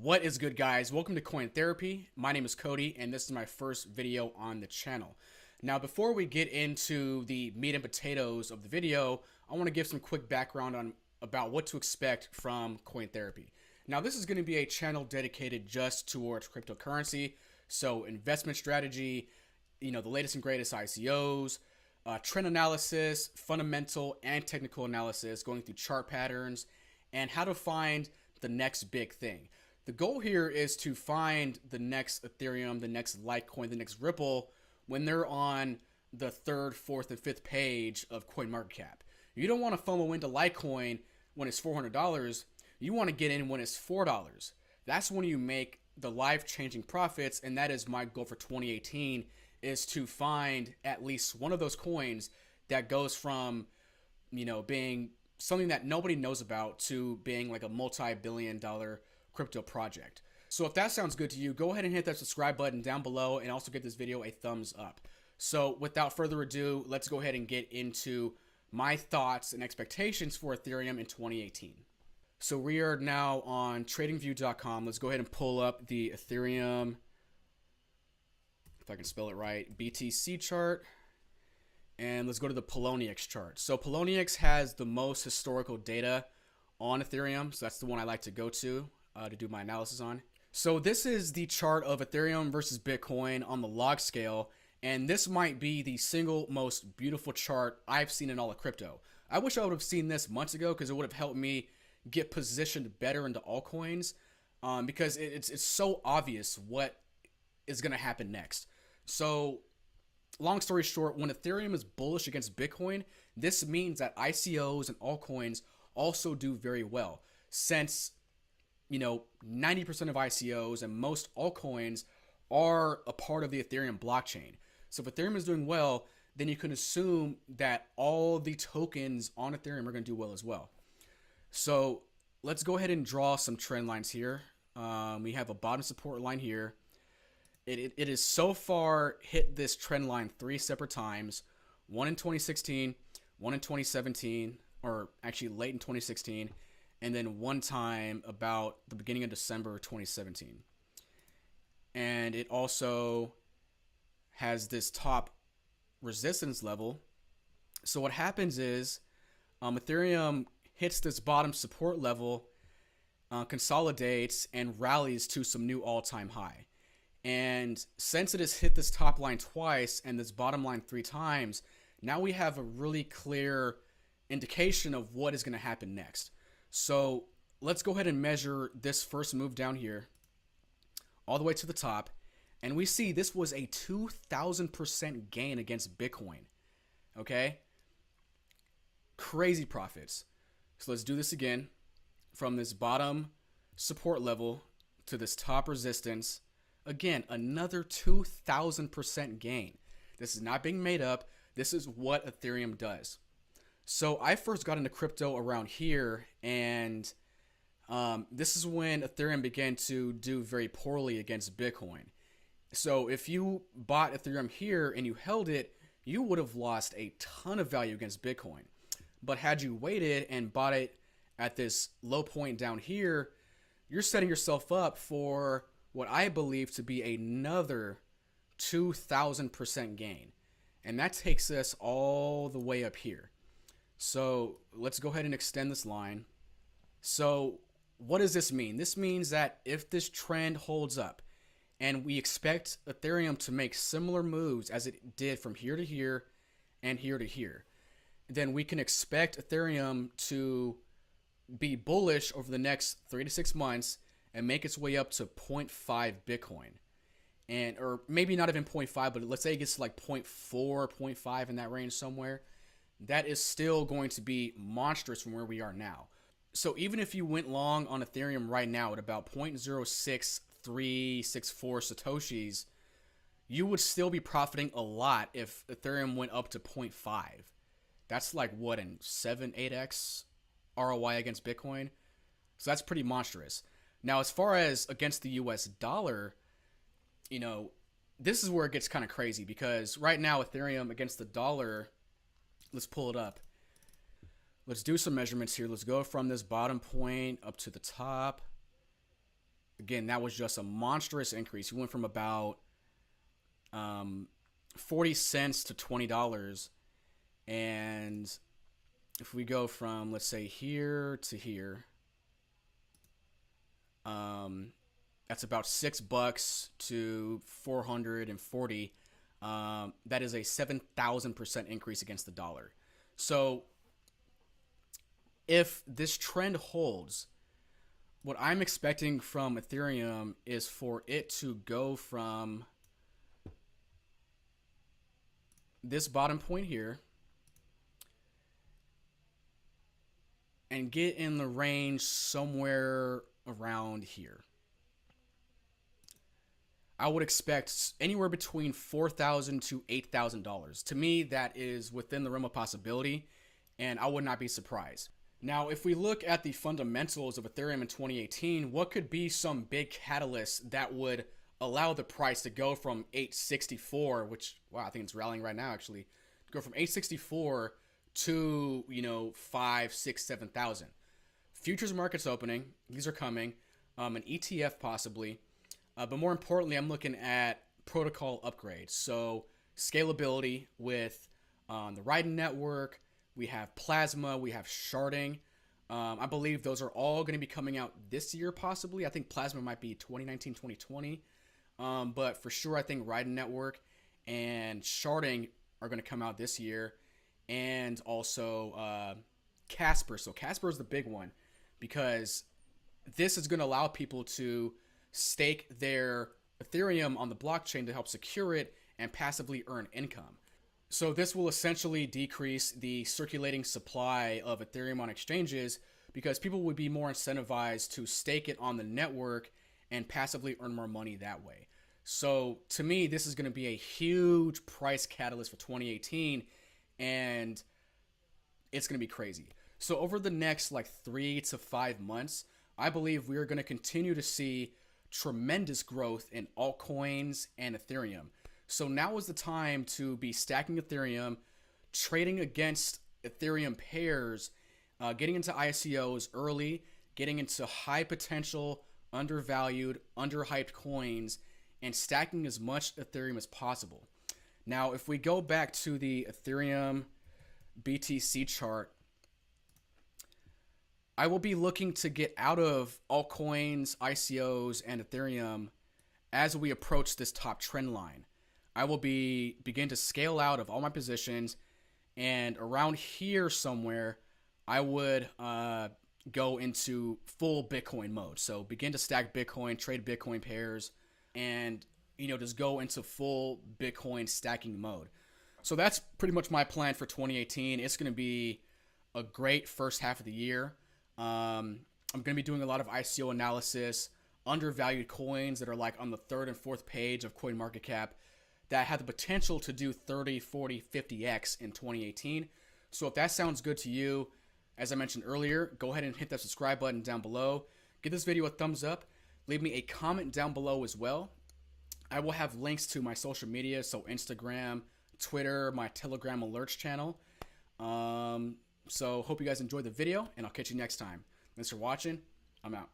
What is good, guys? Welcome to Coin Therapy. My name is Cody, and this is my first video on the channel. Now, before we get into the meat and potatoes of the video, I want to give some quick background on about what to expect from Coin Therapy. Now, this is going to be a channel dedicated just towards cryptocurrency, so investment strategy, the latest and greatest ICOs, trend analysis, fundamental and technical analysis, going through chart patterns, and how to find the next big thing. The goal here is to find the next Ethereum, the next Litecoin, the next Ripple when they're on the third, fourth, and fifth page of CoinMarketCap. You don't want to FOMO into Litecoin when it's $400. You want to get in when it's $4. That's when you make the life-changing profits, and that is my goal for 2018, is to find at least one of those coins that goes from, being something that nobody knows about to being like a multi-billion-dollar crypto project. So if that sounds good to you, go ahead and hit that subscribe button down below and also give this video a thumbs up. So without further ado, let's go ahead and get into my thoughts and expectations for Ethereum in 2018. So we are now on tradingview.com. Let's go ahead and pull up the Ethereum, if I can spell it right, BTC chart. And let's go to the Poloniex chart. So Poloniex has the most historical data on Ethereum. So that's the one I like to go to do my analysis on. So this is the chart of Ethereum versus Bitcoin on the log scale. And this might be the single most beautiful chart I've seen in all of crypto. I wish I would have seen this months ago because it would have helped me get positioned better into altcoins, because it's so obvious what is going to happen next. So long story short, when Ethereum is bullish against Bitcoin, this means that ICOs and altcoins also do very well, since 90% of ICOs and most altcoins are a part of the Ethereum blockchain. So if Ethereum is doing well, then you can assume that all the tokens on Ethereum are going to do well as well. So let's go ahead and draw some trend lines here. We have a bottom support line here. It has so far hit this trend line 3 separate times, one in 2016, one in 2017, or actually late in 2016, and then one time about the beginning of December 2017. And it also has this top resistance level. So what happens is Ethereum hits this bottom support level, consolidates, and rallies to some new all-time high. And since it has hit this top line twice and this bottom line 3 times, now we have a really clear indication of what is going to happen next. So let's go ahead and measure this first move down here all the way to the top. And we see this was a 2,000% gain against Bitcoin. Okay? Crazy profits. So let's do this again. From this bottom support level to this top resistance. Again, another 2,000% gain. This is not being made up. This is what Ethereum does. So I first got into crypto around here, and this is when Ethereum began to do very poorly against Bitcoin. So if you bought Ethereum here and you held it, you would have lost a ton of value against Bitcoin. But had you waited and bought it at this low point down here, you're setting yourself up for what I believe to be another 2,000% gain. And that takes us all the way up here. So let's go ahead and extend this line. So what does this mean? This means that if this trend holds up and we expect Ethereum to make similar moves as it did from here to here and here to here, then we can expect Ethereum to be bullish over the next 3 to 6 months and make its way up to 0.5 Bitcoin. And, or maybe not even 0.5, but let's say it gets to like 0.4, 0.5 in that range somewhere. That is still going to be monstrous from where we are now. So even if you went long on Ethereum right now at about 0.06364 Satoshis, you would still be profiting a lot if Ethereum went up to 0.5. That's like what, in 7, 8x ROI against Bitcoin? So that's pretty monstrous. Now, as far as against the US dollar, this is where it gets kind of crazy, because right now Ethereum against the dollar, let's pull it up. Let's do some measurements here. Let's go from this bottom point up to the top. again, that was just a monstrous increase. We went from about 40 cents to $20. And if we go from, let's say, here to here, that's about $6 to 440. That is a 7,000% increase against the dollar. So if this trend holds, what I'm expecting from Ethereum is for it to go from this bottom point here and get in the range somewhere around here. I would expect anywhere between $4,000 to $8,000. To me, that is within the realm of possibility, and I would not be surprised. Now, if we look at the fundamentals of Ethereum in 2018, what could be some big catalyst that would allow the price to go from 864, which, wow, I think it's rallying right now, actually, go from 864 to, 5, 6, 7,000. Futures markets opening, these are coming, an ETF possibly, but more importantly, I'm looking at protocol upgrades. So scalability with the Raiden Network, we have Plasma, we have Sharding. I believe those are all going to be coming out this year possibly. I think Plasma might be 2019, 2020. But for sure, I think Raiden Network and Sharding are going to come out this year. And also Casper. So Casper is the big one because this is going to allow people to stake their Ethereum on the blockchain to help secure it and passively earn income. So this will essentially decrease the circulating supply of Ethereum on exchanges because people would be more incentivized to stake it on the network and passively earn more money that way. So to me, this is going to be a huge price catalyst for 2018, and it's going to be crazy. So over the next 3 to 5 months, I believe we are going to continue to see tremendous growth in altcoins and Ethereum. So now is the time to be stacking Ethereum, trading against Ethereum pairs, getting into ICOs early, getting into high potential, undervalued, underhyped coins, and stacking as much Ethereum as possible. Now, if we go back to the Ethereum BTC chart, I will be looking to get out of altcoins, ICOs, and Ethereum as we approach this top trend line. I will begin to scale out of all my positions, and around here somewhere, I would go into full Bitcoin mode. So begin to stack Bitcoin, trade Bitcoin pairs, and just go into full Bitcoin stacking mode. So that's pretty much my plan for 2018. It's going to be a great first half of the year. I'm going to be doing a lot of ICO analysis, undervalued coins that are on the third and fourth page of CoinMarketCap that have the potential to do 30, 40, 50x in 2018. So if that sounds good to you, as I mentioned earlier, go ahead and hit that subscribe button down below. Give this video a thumbs up. Leave me a comment down below as well. I will have links to my social media, so Instagram, Twitter, my Telegram alerts channel. So hope you guys enjoyed the video, and I'll catch you next time. Thanks for watching. I'm out.